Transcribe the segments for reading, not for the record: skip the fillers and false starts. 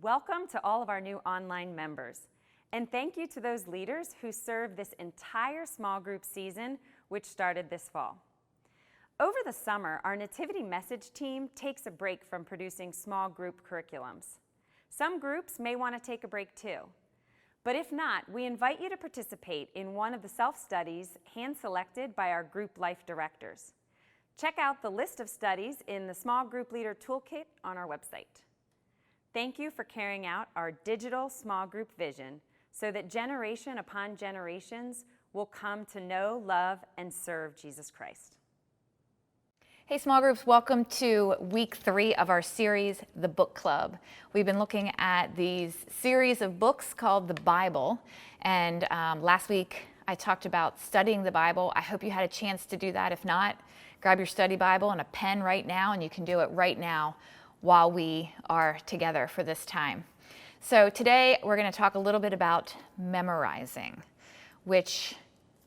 Welcome to all of our new online members. And thank you to those leaders who served this entire small group season, which started this fall. Over the summer, our Nativity message team takes a break from producing small group curriculums. Some groups may want to take a break too. But if not, we invite you to participate in one of the self-studies hand-selected by our group life directors. Check out the list of studies in the Small Group Leader Toolkit on our website. Thank you for carrying out our digital small group vision so that generation upon generations will come to know, love, and serve Jesus Christ. Hey small groups, welcome to week 3 of our series, The Book Club. We've been looking at these series of books called the Bible, and last week I talked about studying the Bible. I hope you had a chance to do that. If not, grab your study Bible and a pen right now, and you can do it right now while we are together for this time. So today we're going to talk a little bit about memorizing, which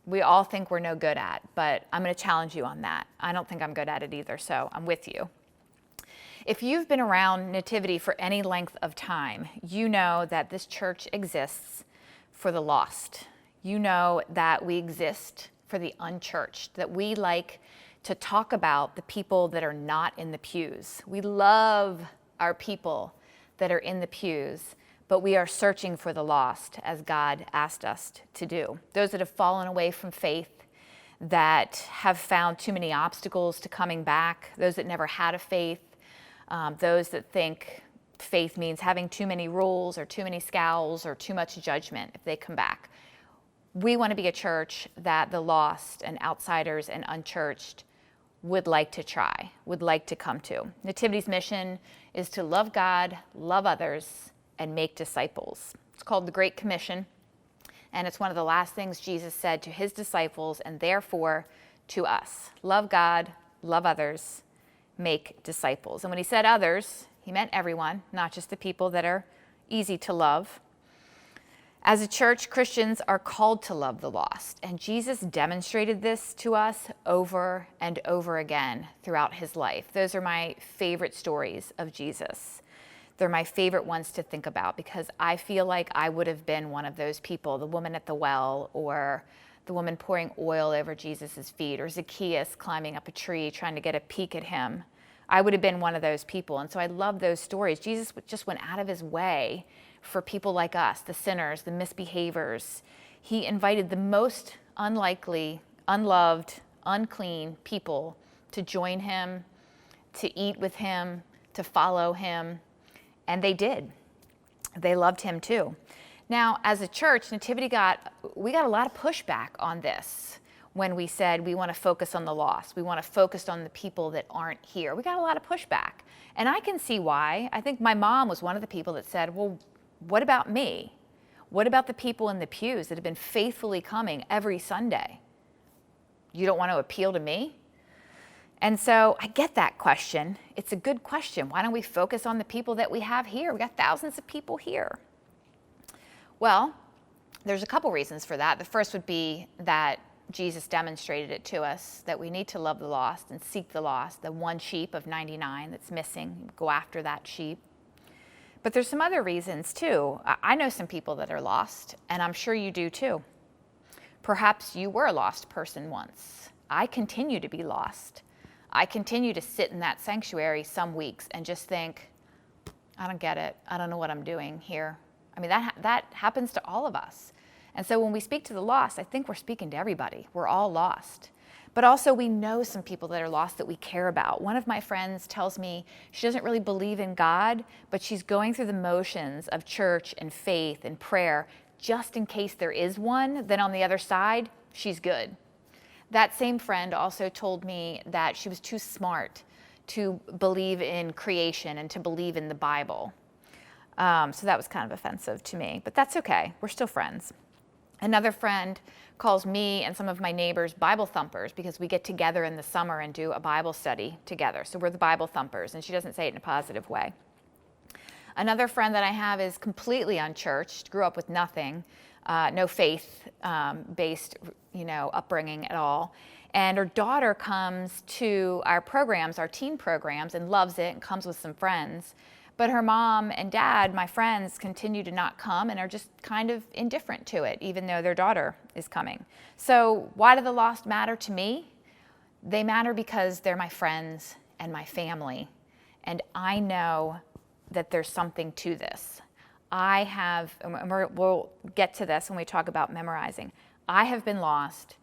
we all think we're no good at, but I'm going to challenge you on that. I don't think I'm good at it either, so I'm with you. If you've been around Nativity for any length of time, you know that this church exists for the lost. You know that we exist for the unchurched, that we like to talk about the people that are not in the pews. We love our people that are in the pews, but we are searching for the lost, as God asked us to do. Those that have fallen away from faith, that have found too many obstacles to coming back, those that never had a faith, those that think faith means having too many rules or too many scowls or too much judgment if they come back. We want to be a church that the lost and outsiders and unchurched would like to try, would like to come to. Nativity's mission is to love God, love others, and make disciples. It's called the Great Commission, and it's one of the last things Jesus said to his disciples and therefore to us. Love God, love others, make disciples. And when he said others, he meant everyone, not just the people that are easy to love. As a church, Christians are called to love the lost, and Jesus demonstrated this to us over and over again throughout his life. Those are my favorite stories of Jesus. They're my favorite ones to think about because I feel like I would have been one of those people, the woman at the well, or the woman pouring oil over Jesus' feet, or Zacchaeus climbing up a tree trying to get a peek at him. I would have been one of those people, and so I love those stories. Jesus just went out of his way for people like us, the sinners, the misbehaviors. He invited the most unlikely, unloved, unclean people to join him, to eat with him, to follow him. And they did. They loved him too. Now, as a church, Nativity we got a lot of pushback on this when we said we want to focus on the lost. We want to focus on the people that aren't here. We got a lot of pushback. And I can see why. I think my mom was one of the people that said, well, what about me? What about the people in the pews that have been faithfully coming every Sunday? You don't want to appeal to me? And so I get that question. It's a good question. Why don't we focus on the people that we have here? We got thousands of people here. Well, there's a couple reasons for that. The first would be that Jesus demonstrated it to us, that we need to love the lost and seek the lost, the one sheep of 99 that's missing. Go after that sheep. But there's some other reasons too. I know some people that are lost, and I'm sure you do too. Perhaps you were a lost person once. I continue to be lost. I continue to sit in that sanctuary some weeks and just think, I don't get it. I don't know what I'm doing here. I mean, that happens to all of us. And so when we speak to the lost, I think we're speaking to everybody. We're all lost. But also we know some people that are lost that we care about. One of my friends tells me she doesn't really believe in God, but she's going through the motions of church and faith and prayer just in case there is one. Then on the other side, she's good. That same friend also told me that she was too smart to believe in creation and to believe in the Bible. So that was kind of offensive to me, but that's okay. We're still friends. Another friend calls me and some of my neighbors Bible thumpers because we get together in the summer and do a Bible study together. So we're the Bible thumpers, and she doesn't say it in a positive way. Another friend that I have is completely unchurched, grew up with nothing, no faith-based, upbringing at all. And her daughter comes to our programs, our teen programs, and loves it and comes with some friends. But her mom and dad, my friends, continue to not come and are just kind of indifferent to it, even though their daughter is coming. So why do the lost matter to me? They matter because they're my friends and my family. And I know that there's something to this. I have, and we'll get to this when we talk about memorizing. I have been lost.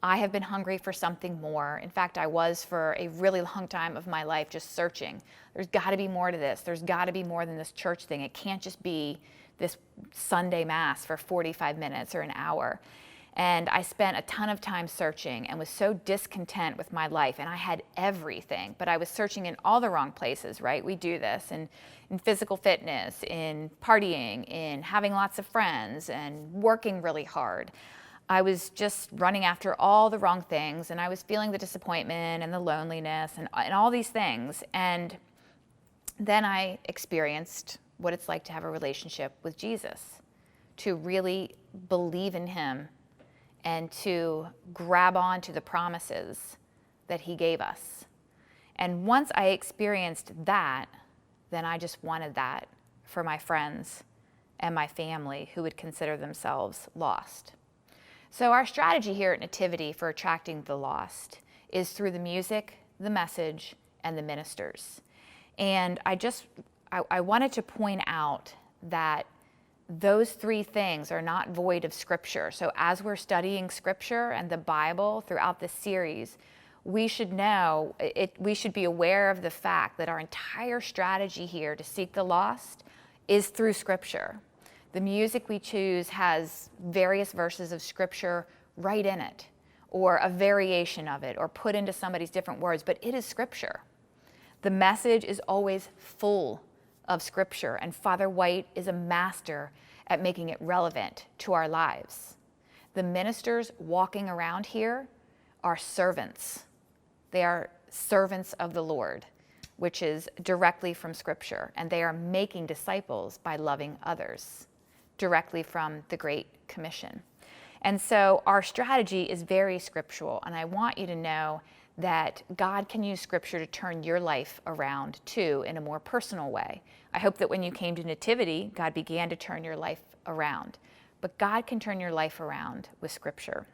I have been hungry for something more. In fact, I was for a really long time of my life just searching. There's got to be more to this. There's got to be more than this church thing. It can't just be this Sunday Mass for 45 minutes or an hour. And I spent a ton of time searching and was so discontent with my life. And I had everything, but I was searching in all the wrong places, right? We do this in physical fitness, in partying, in having lots of friends, and working really hard. I was just running after all the wrong things, and I was feeling the disappointment and the loneliness and all these things. And then I experienced what it's like to have a relationship with Jesus, to really believe in him and to grab on to the promises that he gave us. And once I experienced that, then I just wanted that for my friends and my family who would consider themselves lost. So our strategy here at Nativity for attracting the lost is through the music, the message, and the ministers. And I wanted to point out that those three things are not void of Scripture. So as we're studying Scripture and the Bible throughout this series, we should know, we should be aware of the fact that our entire strategy here to seek the lost is through Scripture. The music we choose has various verses of Scripture right in it, or a variation of it, or put into somebody's different words, but it is Scripture. The message is always full of Scripture, and Father White is a master at making it relevant to our lives. The ministers walking around here are servants. They are servants of the Lord, which is directly from Scripture, and they are making disciples by loving others, directly from the Great Commission. And so our strategy is very scriptural, and I want you to know that God can use Scripture to turn your life around too in a more personal way. I hope that when you came to Nativity, God began to turn your life around. But God can turn your life around with Scripture.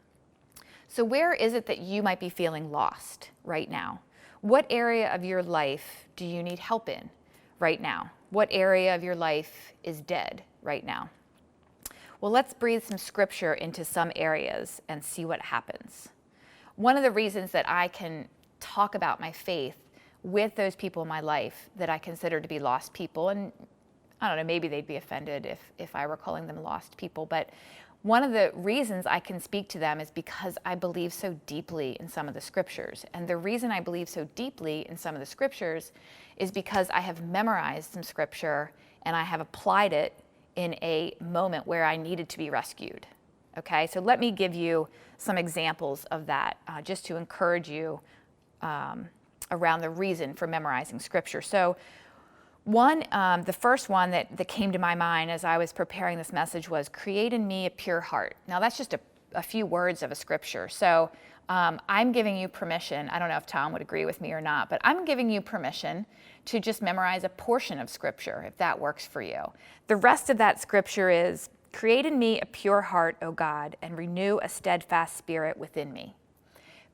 So where is it that you might be feeling lost right now? What area of your life do you need help in right now? What area of your life is dead right now? Well, let's breathe some Scripture into some areas and see what happens. One of the reasons that I can talk about my faith with those people in my life that I consider to be lost people, and I don't know, maybe they'd be offended if I were calling them lost people, but one of the reasons I can speak to them is because I believe so deeply in some of the Scriptures. And the reason I believe so deeply in some of the Scriptures is because I have memorized some Scripture and I have applied it in a moment where I needed to be rescued. Okay, so let me give you some examples of that just to encourage you around the reason for memorizing Scripture. So the first one that came to my mind as I was preparing this message was, create in me a pure heart. Now that's just a few words of a Scripture. So I'm giving you permission. I don't know if Tom would agree with me or not, but I'm giving you permission to just memorize a portion of Scripture, if that works for you. The rest of that Scripture is, create in me a pure heart, O God, and renew a steadfast spirit within me.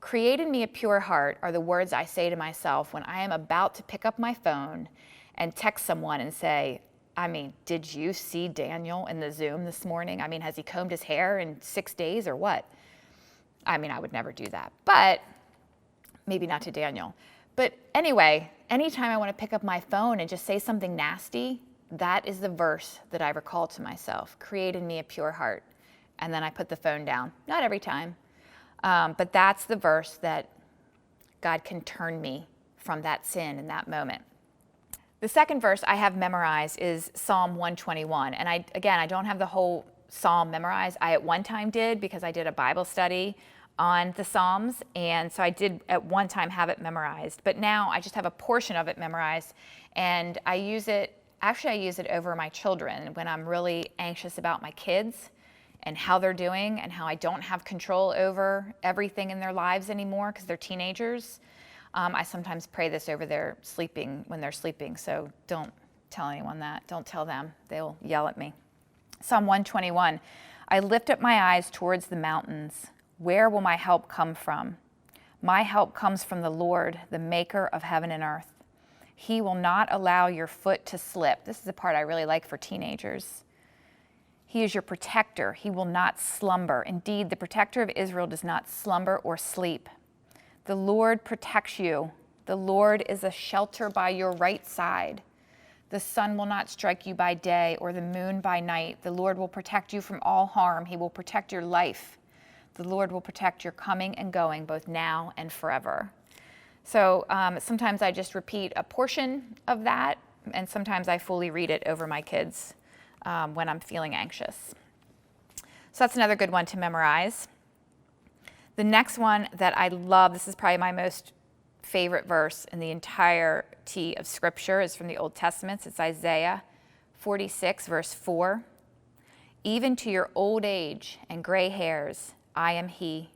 Create in me a pure heart are the words I say to myself when I am about to pick up my phone and text someone and say, did you see Daniel in the Zoom this morning? Has he combed his hair in 6 days or what? I would never do that, but maybe not to Daniel. But anyway, anytime I want to pick up my phone and just say something nasty, that is the verse that I recall to myself, create in me a pure heart. And then I put the phone down. Not every time, but that's the verse that God can turn me from that sin in that moment. The second verse I have memorized is Psalm 121. And I don't have the whole psalm memorized. I at one time did because I did a Bible study on the Psalms. And so I did at one time have it memorized. But now I just have a portion of it memorized. And I use it over my children when I'm really anxious about my kids and how they're doing and how I don't have control over everything in their lives anymore because they're teenagers. I sometimes pray this over their sleeping when they're sleeping, so don't tell anyone that. Don't tell them. They'll yell at me. Psalm 121, I lift up my eyes towards the mountains. Where will my help come from? My help comes from the Lord, the maker of heaven and earth. He will not allow your foot to slip. This is the part I really like for teenagers. He is your protector. He will not slumber. Indeed, the protector of Israel does not slumber or sleep. The Lord protects you. The Lord is a shelter by your right side. The sun will not strike you by day or the moon by night. The Lord will protect you from all harm. He will protect your life. The Lord will protect your coming and going, both now and forever. So sometimes I just repeat a portion of that, and sometimes I fully read it over my kids when I'm feeling anxious. So that's another good one to memorize. The next one that I love, this is probably my most favorite verse in the entirety of Scripture, is from the Old Testament. It's Isaiah 46, verse 4. Even to your old age and gray hairs, I am He.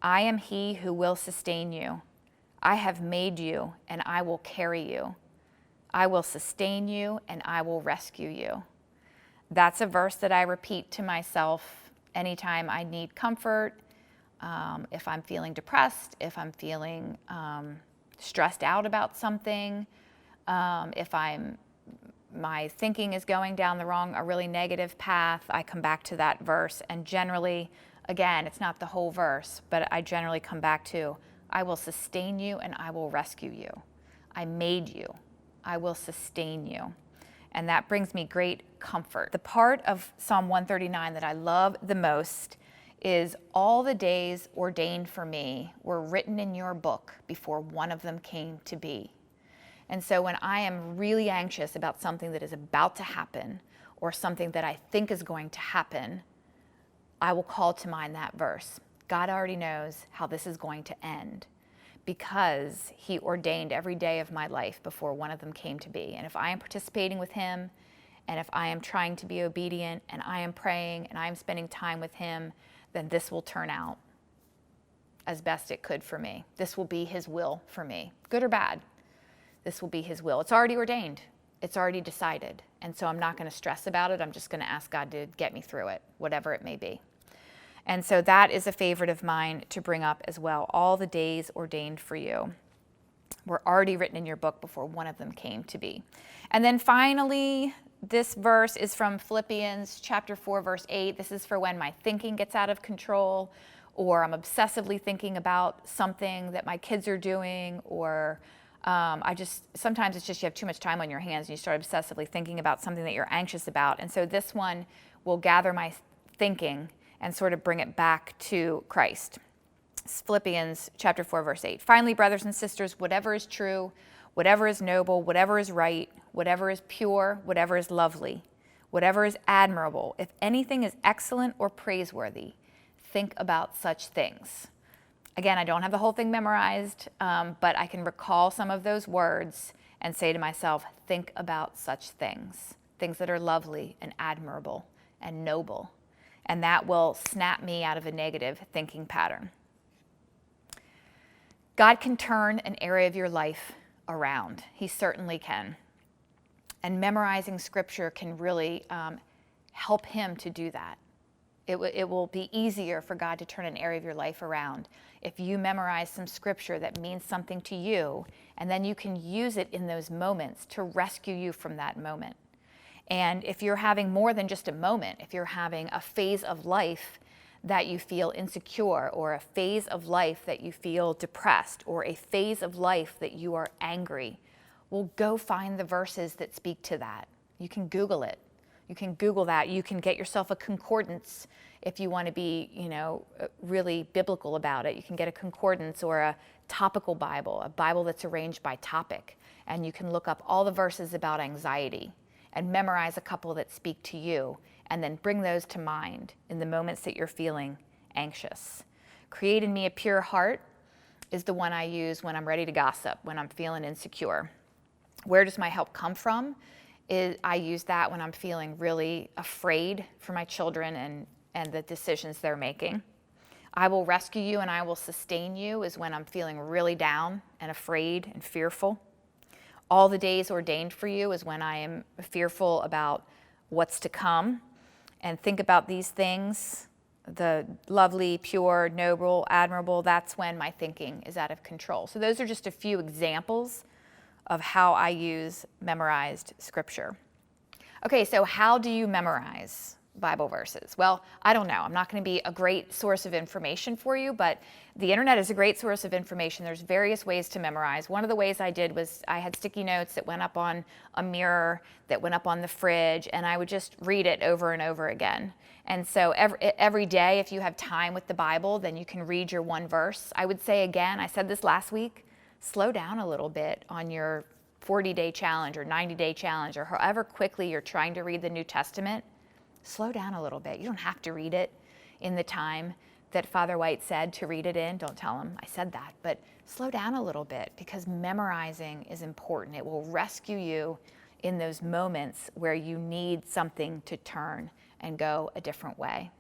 I am He who will sustain you. I have made you, and I will carry you. I will sustain you, and I will rescue you. That's a verse that I repeat to myself anytime I need comfort, if I'm feeling depressed, if I'm feeling stressed out about something, if my thinking is going down a really negative path, I come back to that verse. And generally, again, it's not the whole verse, but I generally come back to, I will sustain you and I will rescue you. I made you. I will sustain you. And that brings me great comfort. The part of Psalm 139 that I love the most is all the days ordained for me were written in your book before one of them came to be. And so when I am really anxious about something that is about to happen or something that I think is going to happen, I will call to mind that verse. God already knows how this is going to end because He ordained every day of my life before one of them came to be. And if I am participating with Him, and if I am trying to be obedient, and I am praying, and I am spending time with Him, then this will turn out as best it could for me. This will be His will for me, good or bad. This will be His will. It's already ordained. It's already decided. And so I'm not going to stress about it. I'm just going to ask God to get me through it, whatever it may be. And so that is a favorite of mine to bring up as well. All the days ordained for you were already written in your book before one of them came to be. And then finally, this verse is from Philippians chapter 4, verse 8. This is for when my thinking gets out of control, or I'm obsessively thinking about something that my kids are doing, or sometimes it's just you have too much time on your hands and you start obsessively thinking about something that you're anxious about. And so this one will gather my thinking and sort of bring it back to Christ. It's Philippians chapter 4, verse 8. Finally, brothers and sisters, whatever is true, whatever is noble, whatever is right, whatever is pure, whatever is lovely, whatever is admirable, if anything is excellent or praiseworthy, think about such things. Again, I don't have the whole thing memorized, but I can recall some of those words and say to myself, think about such things, things that are lovely and admirable and noble. And that will snap me out of a negative thinking pattern. God can turn an area of your life around. He certainly can. And memorizing Scripture can really help Him to do that. It will be easier for God to turn an area of your life around if you memorize some Scripture that means something to you, and then you can use it in those moments to rescue you from that moment. And if you're having more than just a moment, if you're having a phase of life that you feel insecure, or a phase of life that you feel depressed, or a phase of life that you are angry, well, go find the verses that speak to that. You can Google it. You can Google that. You can get yourself a concordance if you want to be, really biblical about it. You can get a concordance or a topical Bible, a Bible that's arranged by topic. And you can look up all the verses about anxiety and memorize a couple that speak to you, and then bring those to mind in the moments that you're feeling anxious. Create in me a pure heart is the one I use when I'm ready to gossip, when I'm feeling insecure. Where does my help come from? I use that when I'm feeling really afraid for my children and the decisions they're making. I will rescue you and I will sustain you is when I'm feeling really down and afraid and fearful. All the days ordained for you is when I am fearful about what's to come. And think about these things, the lovely, pure, noble, admirable, that's when my thinking is out of control. So those are just a few examples of how I use memorized scripture. Okay, so how do you memorize Bible verses? Well, I don't know. I'm not going to be a great source of information for you, but the internet is a great source of information. There's various ways to memorize. One of the ways I did was I had sticky notes that went up on a mirror, that went up on the fridge, and I would just read it over and over again. And so every day, if you have time with the Bible, then you can read your one verse. I would say again, I said this last week, slow down a little bit on your 40-day challenge or 90-day challenge or however quickly you're trying to read the New Testament. Slow down a little bit. You don't have to read it in the time that Father White said to read it in. Don't tell him I said that, but slow down a little bit because memorizing is important. It will rescue you in those moments where you need something to turn and go a different way.